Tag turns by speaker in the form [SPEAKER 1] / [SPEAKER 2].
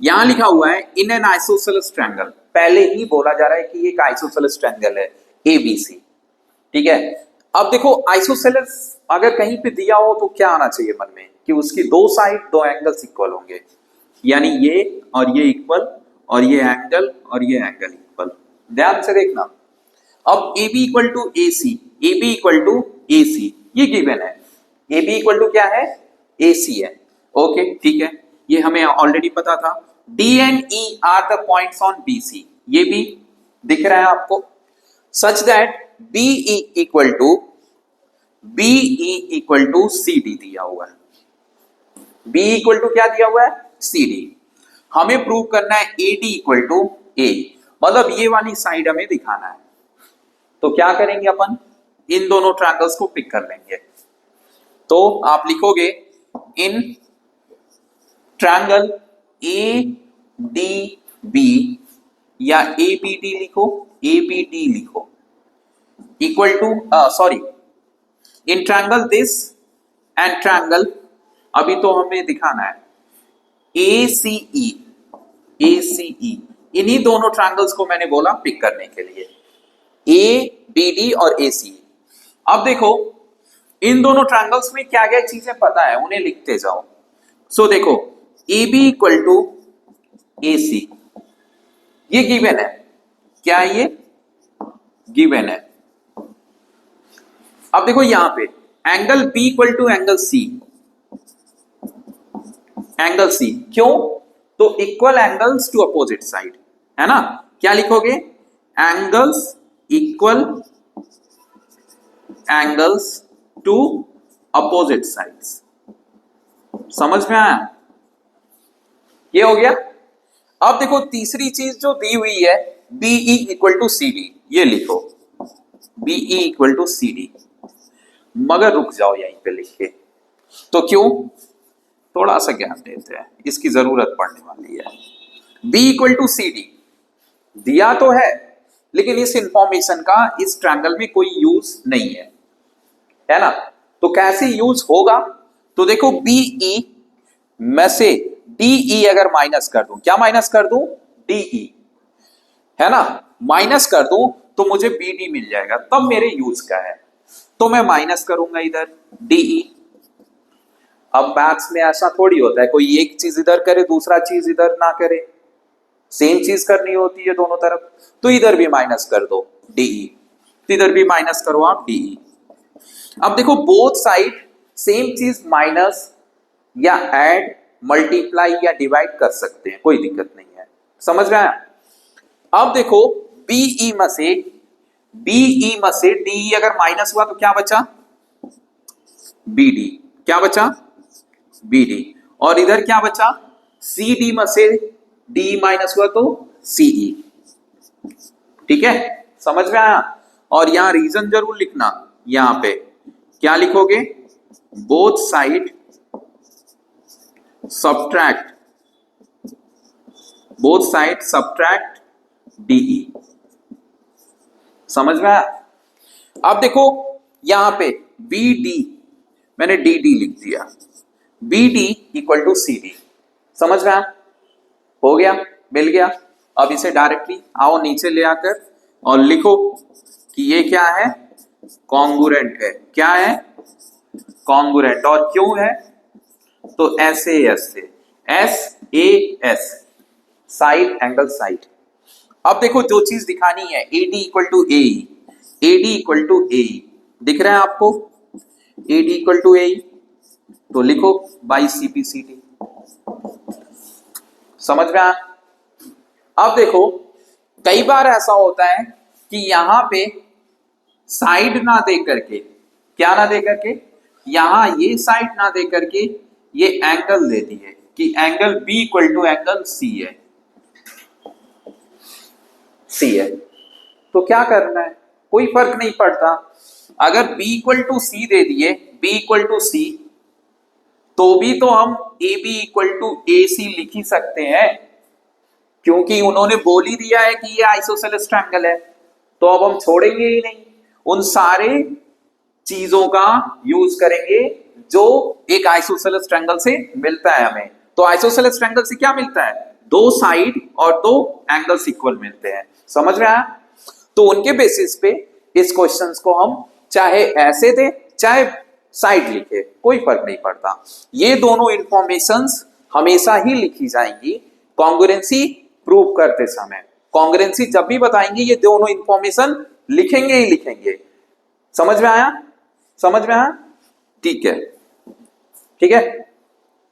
[SPEAKER 1] यहां लिखा हुआ है इन एन आइसोसेलेस ट्रायंगल, पहले ही बोला जा रहा है कि एक आइसोसेलेस ट्रायंगल है एबीसी। ठीक है, अब देखो आइसोसेलेस अगर कहीं पे दिया हो तो क्या आना चाहिए मन में कि उसकी दो साइड दो एंगल्स इक्वल होंगे, यानी ये और ये इक्वल और ये एंगल और ये एंगल इक्वल। ध्यान से देखना, अब A B equal to A C, A B equal to A C ये गिवन है, ए बी इक्वल टू क्या है ए सी है। ओके ठीक है, ये हमें ऑलरेडी पता था। D and E are the points on B C, ये भी दिख रहा है आपको, such that B E equal to C D दिया हुआ है। बी इक्वल टू क्या दिया हुआ है सी डी। हमें प्रूव करना है ए डी इक्वल टू ए, मतलब ये वाली साइड हमें दिखाना है। तो क्या करेंगे अपन, इन दोनों ट्रायंगल्स को पिक कर लेंगे। तो आप लिखोगे in triangle A D B या ए बी डी लिखो, ए बी डी लिखो, equal to sorry in triangle this and triangle, अभी तो हमें दिखाना है ए सी ई, इन्हीं दोनों ट्रायंगल्स को मैंने बोला पिक करने के लिए, ए बी डी और ए सी। अब देखो इन दोनों ट्रायंगल्स में क्या क्या चीजें पता है उन्हें लिखते जाओ। सो देखो ए B equal to A C ये गिवन है, क्या ये गिवन है। अब देखो यहां पे angle B equal to angle C, angle C क्यों, तो equal angles to opposite side है ना। क्या लिखोगे angles equal angles to opposite sides. समझ में आया, ये हो गया। अब देखो तीसरी चीज जो दी हुई है B E equal to C D, ये लिखो B E equal to C D, मगर रुक जाओ यहीं पे लिख के। तो क्यों, थोड़ा सा ज्ञान देते हैं, इसकी जरूरत पड़ने वाली है। B equal to C D दिया तो है, लेकिन इस इंफॉर्मेशन का इस ट्रायंगल में कोई यूज नहीं है ना। तो कैसे यूज होगा, तो देखो बीई में से डीई अगर माइनस कर दूं, क्या माइनस कर दूं डीई है ना, माइनस कर दूं तो मुझे बीडी मिल जाएगा, तब मेरे यूज का है। तो मैं माइनस करूंगा इधर डीई। अब मैथ्स में ऐसा थोड़ी होता है कोई एक चीज इधर करे दूसरा चीज इधर ना करे, सेम चीज करनी होती है दोनों तरफ। तो इधर भी माइनस कर दो डीई, इधर भी माइनस करो आप डीई। अब देखो बोथ साइड सेम चीज माइनस या ऐड मल्टीप्लाई या डिवाइड कर सकते हैं, कोई दिक्कत नहीं है। समझ में आया। अब देखो बीई में से डीई अगर माइनस हुआ तो क्या बचा बीडी, क्या बचा बीडी, और इधर क्या बचा सी डी में से डी माइनस हुआ तो सीई। ठीक है, समझ में आया। और यहां रीजन जरूर लिखना, यहां पे क्या लिखोगे बोथ साइड सब्ट्रैक्ट डीई। समझ में आया। अब देखो यहां पे बी डी मैंने डी डी लिख दिया, B D equal to C D. समझ में आया, हो गया, मिल गया। अब इसे डायरेक्टली आओ नीचे ले आकर और लिखो कि ये क्या है कॉन्ग्रुएंट है। क्या है कॉन्ग्रुएंट, और क्यों है तो S A S side angle side. अब देखो जो चीज दिखानी है AD equal to A, AD equal to A दिख रहा है आपको, एडी इक्वल टू ए, तो लिखो बाई सीपीसीटी। समझ में आया। अब देखो कई बार ऐसा होता है कि यहां पे साइड ना दे करके, क्या ना दे करके, यहां ये साइड ना दे करके ये एंगल दे दी है कि angle B equal to angle C है, तो क्या करना है, कोई फर्क नहीं पड़ता। अगर बी इक्वल टू सी दे दिए, बी इक्वल टू सी, तो भी तो हम ए बी इक्वल टू ए सी लिख ही सकते हैं, क्योंकि उन्होंने बोल ही दिया है कि ये आइसोसेलेस ट्रायंगल है। तो अब हम छोड़ेंगे ही नहीं, उन सारे चीजों का यूज करेंगे जो एक आइसोसेलेस ट्रायंगल से मिलता है हमें। तो आइसोसेलेस ट्रायंगल से क्या मिलता है, दो साइड और दो एंगल्स इक्वल मिलते हैं। समझ में आया? तो उनके बेसिस पे इस क्वेश्चंस को हम चाहे ऐसे दे चाहे साइड लिखे, कोई फर्क नहीं पड़ता। ये दोनों इंफॉर्मेशंस हमेशा ही लिखी जाएंगी कॉन्ग्रुएंसी प्रूव करते समय। कॉन्ग्रुएंसी जब भी बताएंगे ये दोनों इंफॉर्मेशन लिखेंगे ही लिखेंगे। समझ में आया? समझ में आया? ठीक है, ठीक है।